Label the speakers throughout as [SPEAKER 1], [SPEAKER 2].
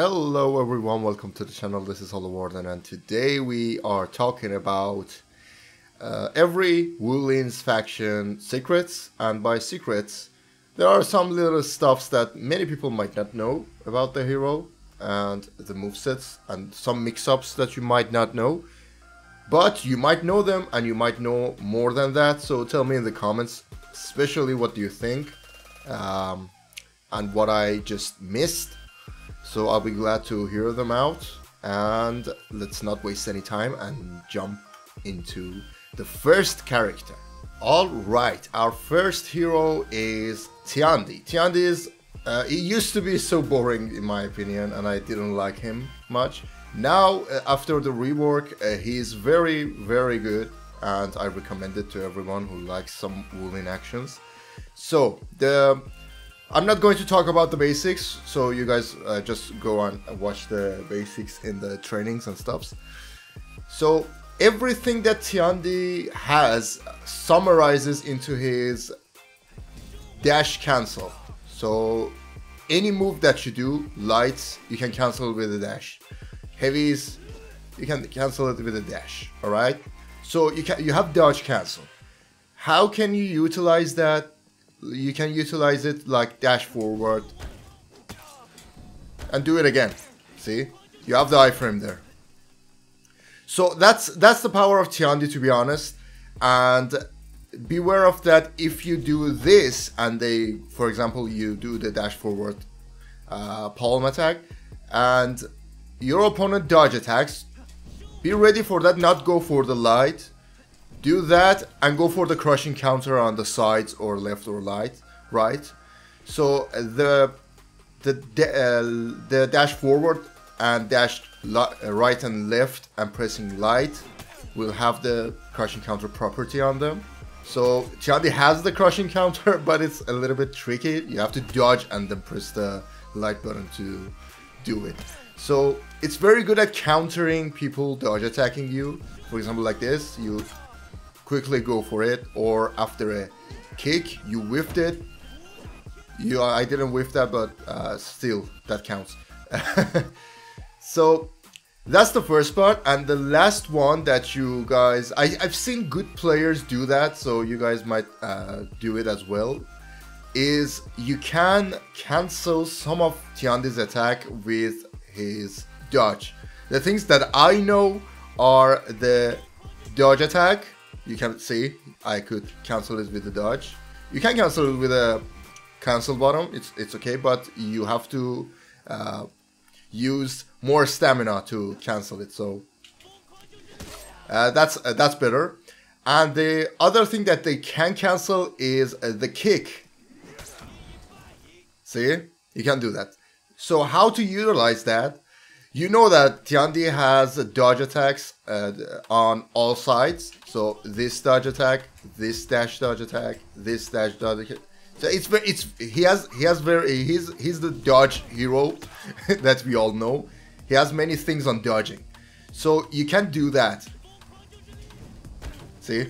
[SPEAKER 1] Hello everyone, welcome to the channel. This is Hollow Warden, and today we are talking about every Wu Lin's faction secrets. And by secrets, there are some little stuffs that many people might not know about the hero and the movesets, and some mix-ups that you might not know. But you might know them, and you might know more than that. So tell me in the comments, especially what do you think and what I just missed. So I'll be glad to hear them out, and let's not waste any time and jump into the first character. Alright, our first hero is Tiandi. Tiandi is, he used to be so boring in my opinion, and I didn't like him much. Now, after the rework, he is very, very good, and I recommend it to everyone who likes some Wu Lin actions. So, I'm not going to talk about the basics, so you guys just go on and watch the basics in the trainings and stuffs. So everything that Tiandi has summarizes into his dash cancel. So any move that you do, lights, you can cancel with a dash. Heavies, you can cancel it with a dash. Alright? So you have dodge cancel. How can you utilize that? You can utilize it like dash forward and do it again. See, you have the iframe there. So that's the power of Tiandi, to be honest. And beware of that. If you do this and for example, you do the dash forward palm attack and your opponent dodge attacks, be ready for that. Not go for the light. Do that and go for the crushing counter on the sides or left or right. So the dash forward and dash right and left and pressing light will have the crushing counter property on them. So Tiandi has the crushing counter, but it's a little bit tricky. You have to dodge and then press the light button to do it. So it's very good at countering people dodge attacking you. For example, like this, you quickly go for it, or after a kick you whiffed it. I didn't whiff that, but still that counts. So that's the first part, and the last one that you guys, I've seen good players do that, so you guys might do it as well, is you can cancel some of Tiandi's attack with his dodge. The things that I know are the dodge attack. You can see I could cancel it with the dodge. You can cancel it with a cancel bottom. It's okay, but you have to use more stamina to cancel it. So that's better. And the other thing that they can cancel is the kick. See, you can do that. So how to utilize that? You know that Tiandi has dodge attacks on all sides. So this dodge attack, this dash dodge attack, this dash dodge attack. So he's the dodge hero that we all know. He has many things on dodging. So you can do that. See?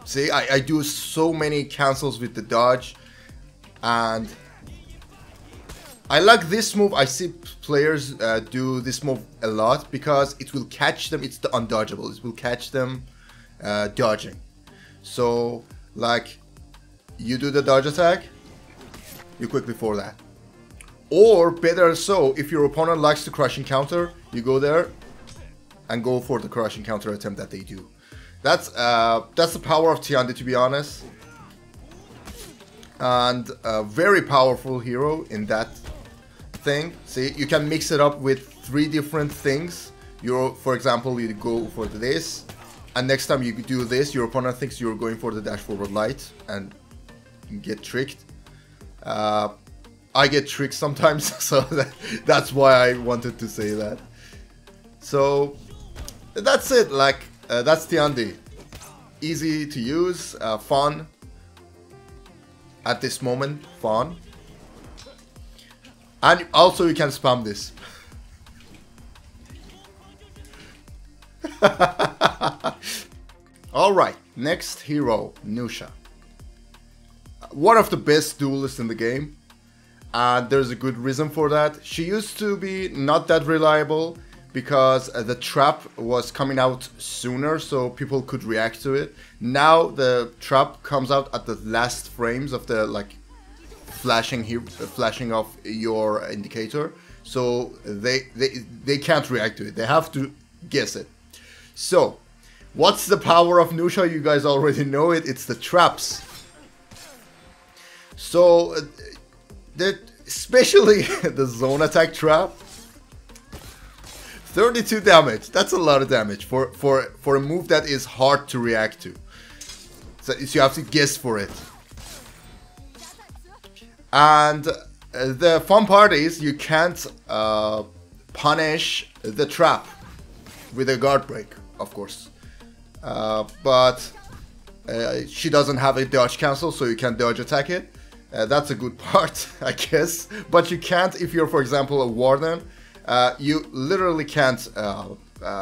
[SPEAKER 1] See, I do so many cancels with the dodge, and I like this move. I see players do this move a lot because it will catch them. It's the undodgeable. It will catch them dodging. So, like, you do the dodge attack, you quickly for that. Or better so, if your opponent likes the crushing counter, you go there and go for the crushing counter attempt that they do. That's the power of Tiandi, to be honest, and a very powerful hero in that thing. See, you can mix it up with 3 different things. For example, you go for this, and next time you do this, your opponent thinks you're going for the dash forward light and get tricked. I get tricked sometimes, so that's why I wanted to say that. So that's it. Like. That's Tiandi. Easy to use, fun. At this moment, fun. And also you can spam this. Alright, next hero, Nuxia. one of the best duelists in the game. And there's a good reason for that. She used to be not that reliable because the trap was coming out sooner, so people could react to it. Now the trap comes out at the last frames of the like flashing of your indicator, so they can't react to it. They have to guess it. So, what's the power of Nuxia? You guys already know it. It's the traps. So, especially the zone attack trap. 32 damage. That's a lot of damage for a move that is hard to react to. So you have to guess for it. And the fun part is you can't punish the trap with a guard break, of course. But she doesn't have a dodge cancel, so you can dodge attack it. That's a good part, I guess. But you can't if you're, for example, a warden. You literally can't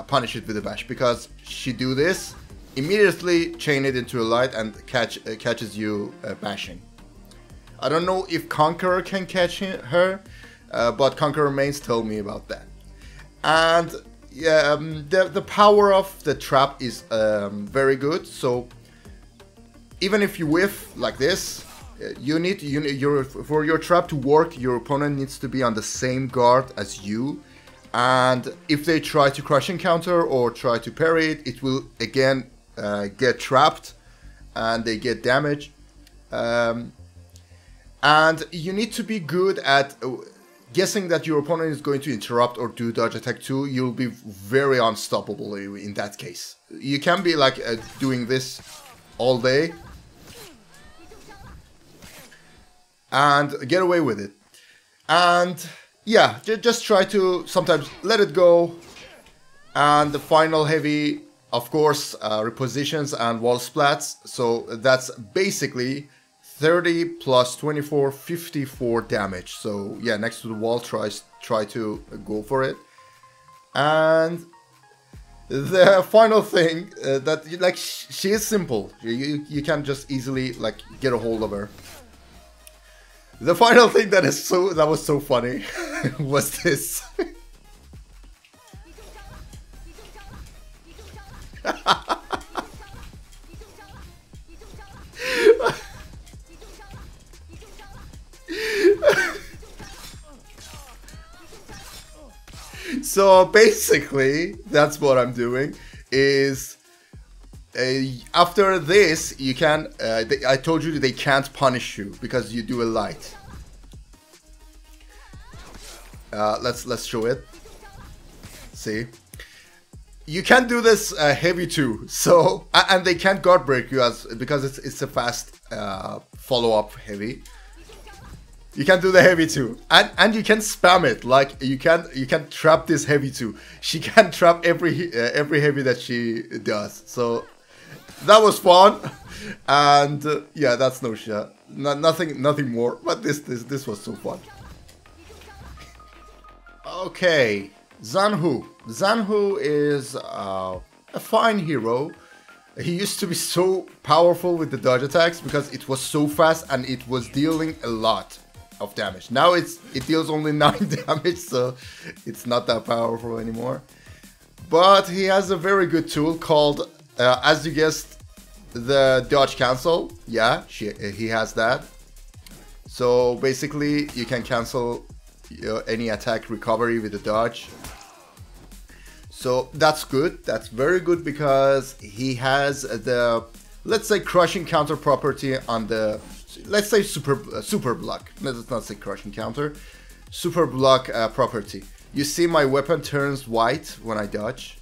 [SPEAKER 1] punish it with a bash, because she do this, immediately chain it into a light and catches you bashing. I don't know if Conqueror can catch her, but Conqueror mains tell me about that. And yeah, the power of the trap is very good. So even if you whiff like this, for your trap to work, your opponent needs to be on the same guard as you. And if they try to crushing counter or try to parry it, it will again get trapped and they get damage. And you need to be good at guessing that your opponent is going to interrupt or do dodge attack too. You'll be very unstoppable in that case. You can be like doing this all day and get away with it. And yeah, just try to sometimes let it go. And the final heavy, of course, repositions and wall splats. So that's basically 30 plus 24, 54 damage. So yeah, next to the wall, try to go for it. And the final thing that like she is simple. You can just easily like get a hold of her. The final thing that was so funny was this. So basically, that's what I'm doing. Is after this, you can. I told you they can't punish you because you do a light. Let's show it. See, you can do this heavy too. So and they can't guard break you because it's a fast follow up heavy. You can do the heavy too, and you can spam it. Like you can trap this heavy too. She can trap every heavy that she does. So that was fun, and yeah, that's Nuxia. Nothing more. But this was so fun. Okay, Zhanhu. Zhanhu is a fine hero. He used to be so powerful with the dodge attacks because it was so fast and it was dealing a lot of damage. Now it deals only 9 damage, so it's not that powerful anymore. But he has a very good tool called, as you guessed, the dodge cancel. Yeah, he has that. So basically, you can cancel any attack recovery with the dodge. So that's good. That's very good because he has the, let's say, crushing counter property on the, let's say super block. Let's not say crushing counter. Super block property. You see my weapon turns white when I dodge.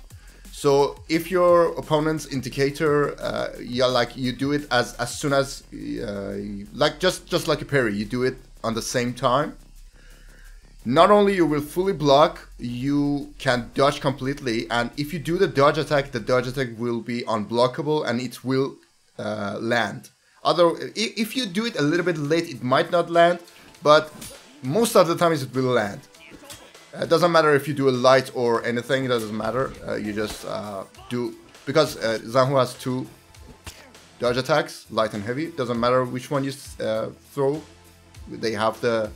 [SPEAKER 1] So if your opponent's indicator, you do it as soon as, like just like a parry, you do it on the same time. Not only you will fully block, you can dodge completely, and if you do the dodge attack will be unblockable and it will land. If you do it a little bit late, it might not land, but most of the time it will land. It doesn't matter if you do a light or anything, it doesn't matter. You just do, because Zhanhu has two dodge attacks, light and heavy. Doesn't matter which one you throw. They have the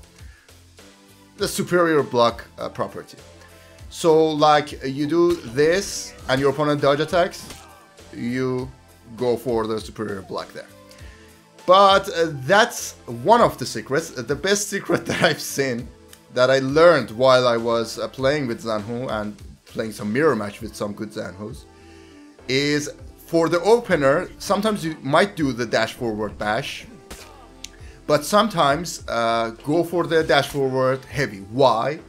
[SPEAKER 1] superior block property. So like you do this and your opponent dodge attacks, you go for the superior block there. But that's one of the secrets. The best secret that I've seen, that I learned while I was playing with Zhanhu and playing some mirror match with some good Zhanhus, is for the opener, sometimes you might do the dash forward bash, but sometimes go for the dash forward heavy. Why?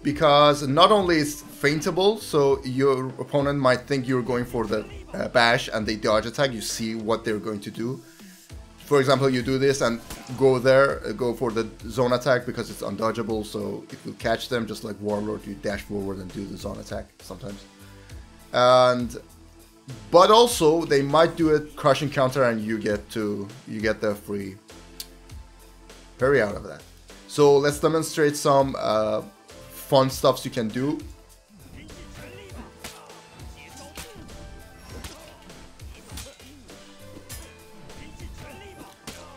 [SPEAKER 1] Because not only is feintable, so your opponent might think you're going for the bash and they dodge attack, you see what they're going to do. For example, you do this and go there, go for the zone attack because it's undodgeable, so it will catch them, just like Warlord, you dash forward and do the zone attack sometimes. But also, they might do a crushing counter and you get the free parry out of that. So let's demonstrate some fun stuffs you can do.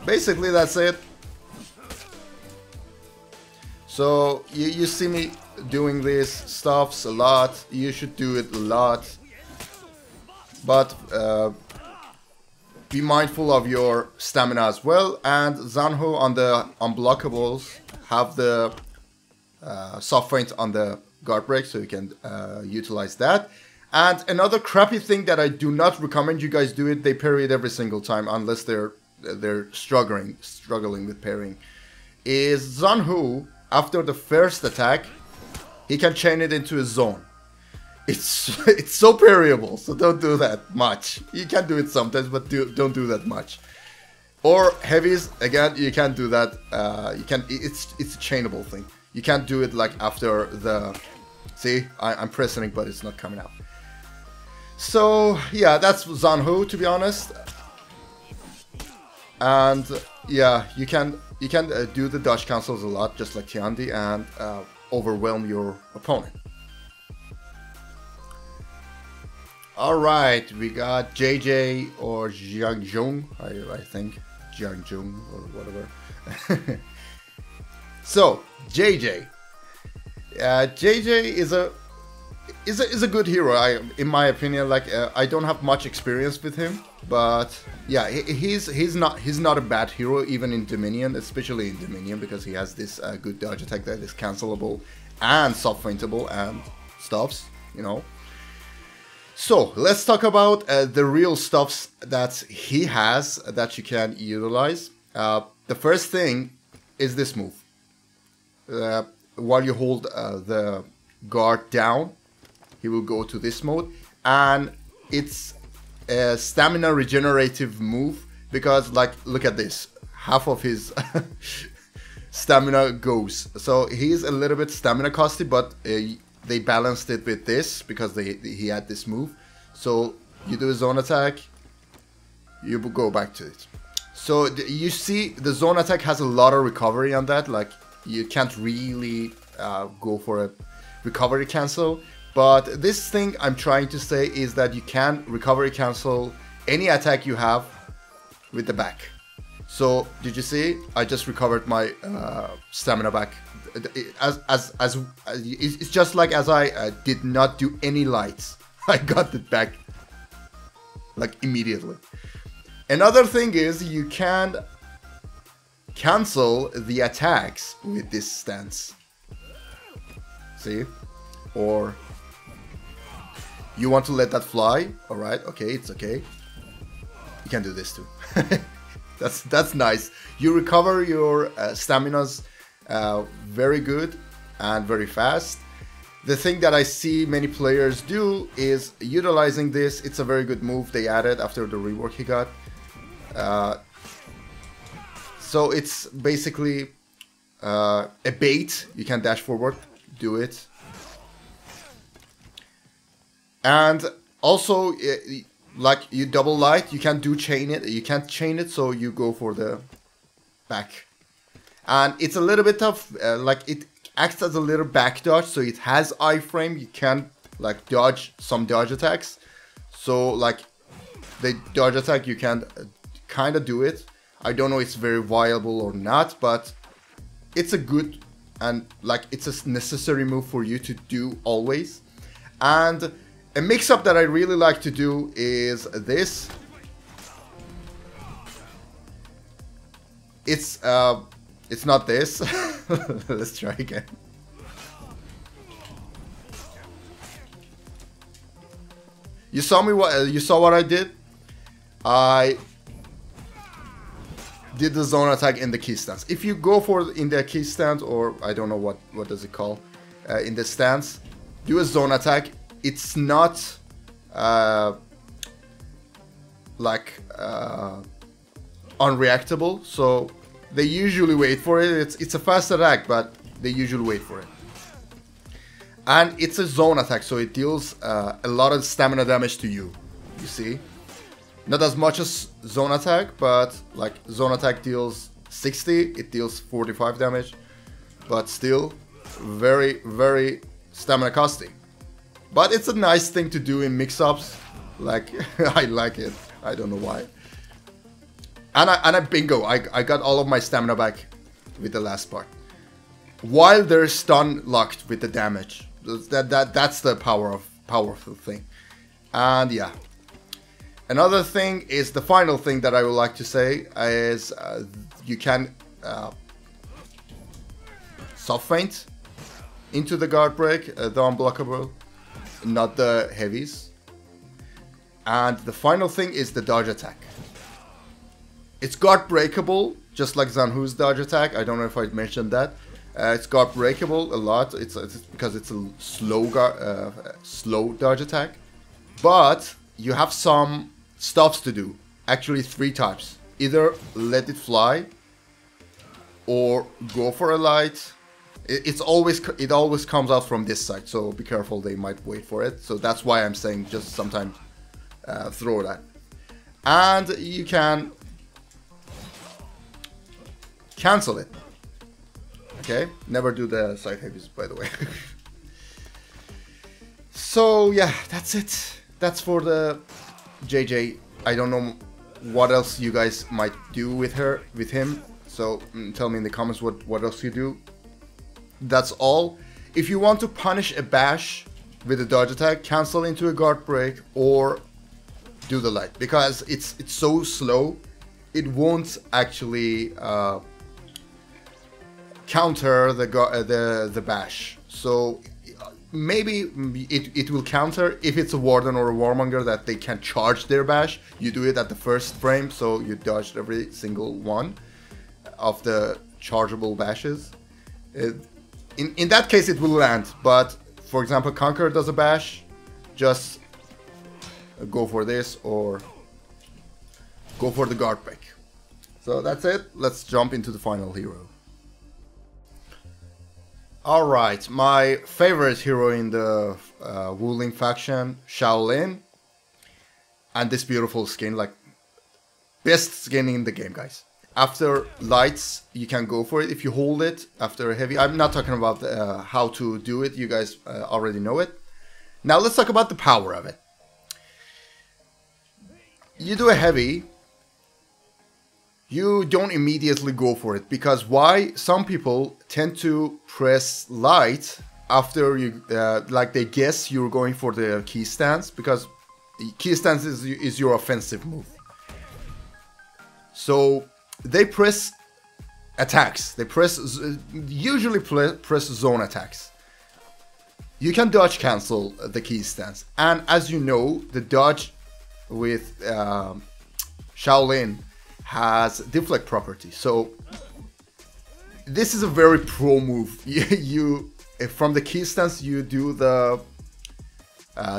[SPEAKER 1] Basically, that's it. So you see me doing these stuffs a lot. You should do it a lot. But be mindful of your stamina as well. And Zhanhu on the unblockables have the soft feint on the guard break, so you can utilize that. And another crappy thing that I do not recommend you guys do it, they parry it every single time unless they're struggling with parrying, is Zhanhu, after the first attack, he can chain it into a zone. It's so parryable, so don't do that much. You can do it sometimes, but don't do that much. Or heavies, again, you can't do that. It's a chainable thing. You can't do it like after the... See, I'm pressing it, but it's not coming out. So yeah, that's Zhanhu, to be honest. And yeah, you can do the dodge cancels a lot, just like Tiandi, and overwhelm your opponent. Alright, we got JJ or Zhanhu, I think. Zhanhu or whatever. So, JJ. JJ is a good hero, in my opinion. Like I don't have much experience with him, but yeah, he's not a bad hero even in Dominion, especially in Dominion, because he has this good dodge attack that is cancelable and soft feintable and stuffs, you know. So let's talk about the real stuffs that he has that you can utilize. The first thing is this move. While you hold the guard down, he will go to this mode, and it's a stamina regenerative move because, like, look at this, half of his stamina goes. So he's a little bit stamina costy, but they balanced it with this because he had this move. So you do a zone attack, you go back to it. So you see the zone attack has a lot of recovery on that. Like you can't really go for a recovery cancel. But this thing I'm trying to say is that you can recovery cancel any attack you have with the back. So did you see? I just recovered my stamina back. It's just like as I did not do any lights. I got it back like immediately. Another thing is you can cancel the attacks with this stance. See? Or you want to let that fly? Alright, okay, it's okay. You can do this too. That's nice. You recover your staminas very good and very fast. The thing that I see many players do is utilizing this. It's a very good move they added after the rework he got. So it's basically a bait. You can dash forward, do it. And also, like you double light, you can't do chain it. You can't chain it, so you go for the back. And it's a little bit of like it acts as a little back dodge, so it has iframe. You can like dodge some dodge attacks. So like the dodge attack, you can kind of do it. I don't know if it's very viable or not, but it's a good and like it's a necessary move for you to do always. And a mix-up that I really like to do is this. It's not this. Let's try again. You saw what I did? I did the zone attack in the key stance. If you go for in the key stance, or I don't know what does it call, in the stance, do a zone attack. It's not like unreactable, so they usually wait for it. It's a fast attack, but they usually wait for it. And it's a zone attack, so it deals a lot of stamina damage to you. You see? Not as much as zone attack, but like zone attack deals 60, it deals 45 damage. But still, very, very stamina costing. But it's a nice thing to do in mix-ups. Like, I like it. I don't know why. And I bingo, I got all of my stamina back with the last part. While they're stun locked with the damage. That's the powerful thing. And yeah. Another thing is the final thing that I would like to say is you can soft feint into the guard break, the unblockable, not the heavies. And the final thing is the dodge attack. It's guard breakable, just like Zhanhu's dodge attack. I don't know if I mentioned that. It's guard breakable a lot. It's because it's a slow dodge attack. But you have some stops to do. Actually, 3 types. Either let it fly, or go for a light. It always comes out from this side, so be careful. They might wait for it. So that's why I'm saying just sometimes throw that. And you can cancel it. Okay, never do the side heavies, by the way. So yeah, that's it. That's for the JJ. I don't know what else you guys might do with him. So tell me in the comments what else you do. That's all. If you want to punish a bash with a dodge attack, cancel into a guard break or do the light, because it's so slow, it won't actually counter the bash. So maybe it will counter if it's a warden or a warmonger that they can charge their bash. You do it at the first frame, so you dodged every single one of the chargeable bashes. In that case it will land, but for example Conqueror does a bash, just go for this or go for the guard break. So that's it. Let's jump into the final hero. Alright, my favorite hero in the Wu Lin faction, Lin. And this beautiful skin, like best skin in the game, guys. After lights, you can go for it. If you hold it after a heavy, I'm not talking about how to do it, you guys already know it. Now let's talk about the power of it. You do a heavy, you don't immediately go for it, because why? Some people tend to press light after you, like they guess you're going for the key stance, because key stance is your offensive move. So they press attacks. They usually press zone attacks. You can dodge cancel the key stance, and as you know, the dodge with Lin has deflect property. So this is a very pro move. You from the key stance you do the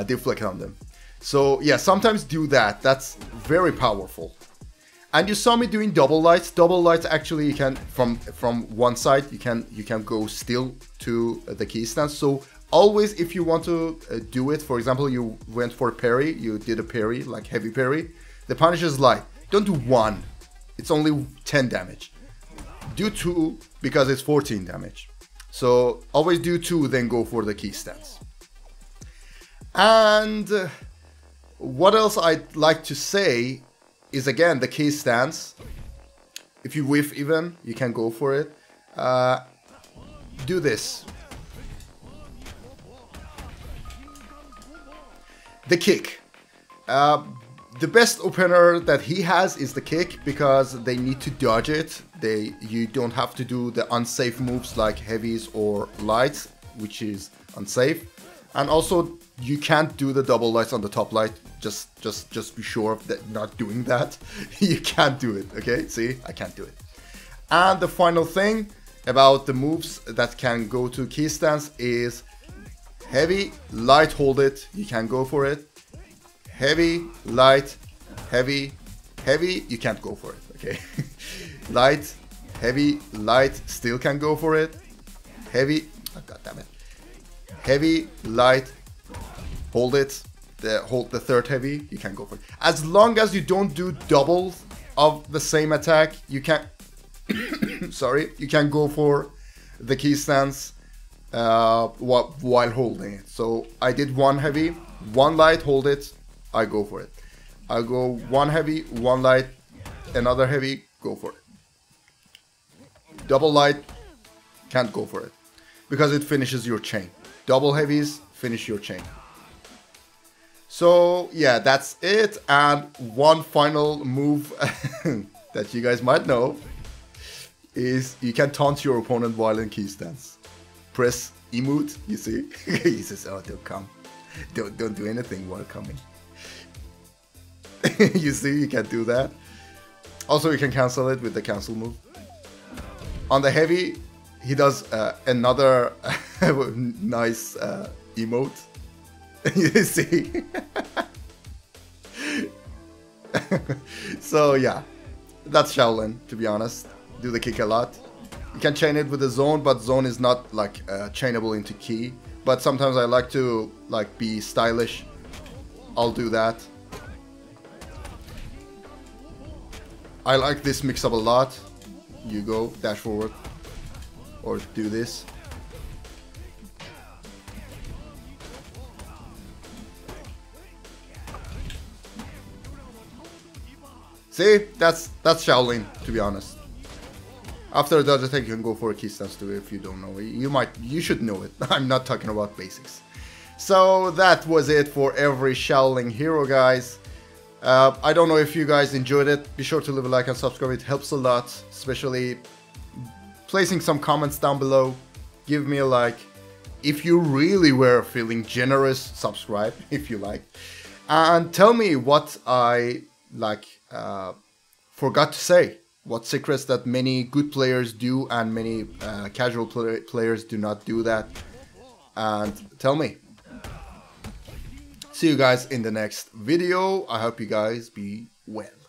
[SPEAKER 1] deflect on them. So yeah, sometimes do that. That's very powerful. And you saw me doing double lights. Double lights actually you can from one side you can go still to the key stance. So always if you want to do it, for example, you went for parry, you did a parry, like heavy parry. The punish is light. Don't do 1. It's only 10 damage. Do 2 because it's 14 damage. So always do 2, then go for the key stance. And what else I'd like to say is again the key stance. If you whiff even, you can go for it. Do this. The kick. The best opener that he has is the kick, because they need to dodge it. You don't have to do the unsafe moves like heavies or lights, which is unsafe. And also you can't do the double lights on the top light. Just be sure of that, not doing that. You can't do it, okay? See, I can't do it. And the final thing about the moves that can go to key stance is heavy, light, hold it, you can go for it. Heavy, light, heavy, heavy, you can't go for it, okay? Light, heavy, light, still can go for it. Heavy, oh, god damn it. Heavy, light, hold it. Hold the third heavy, you can go for it. As long as you don't do doubles of the same attack, you can sorry, you can go for the key stance while holding it. So I did one heavy, one light, hold it, I go for it. I go one heavy, one light, another heavy, go for it. Double light, can't go for it, because it finishes your chain. Double heavies finish your chain. So yeah, that's it. And one final move that you guys might know is you can taunt your opponent while in key stance. Press emote, you see? He says, oh, don't come. Don't do anything while coming. You see, you can do that. Also, you can cancel it with the cancel move. On the heavy, he does another nice emote. You see? So yeah, that's Shaolin, to be honest. Do the kick a lot. You can chain it with the zone, but zone is not like chainable into key. But sometimes I like to like be stylish. I'll do that. I like this mix up a lot. You go dash forward or do this. See, that's Shaolin, to be honest. After a dodge attack, you can go for a key stance too if you don't know. You should know it. I'm not talking about basics. So that was it for every Shaolin hero, guys. I don't know if you guys enjoyed it. Be sure to leave a like and subscribe. It helps a lot, especially placing some comments down below. Give me a like. If you really were feeling generous, subscribe if you like. And tell me what I forgot to say. What secrets that many good players do and many casual players do not do that. And tell me. See you guys in the next video. I hope you guys be well.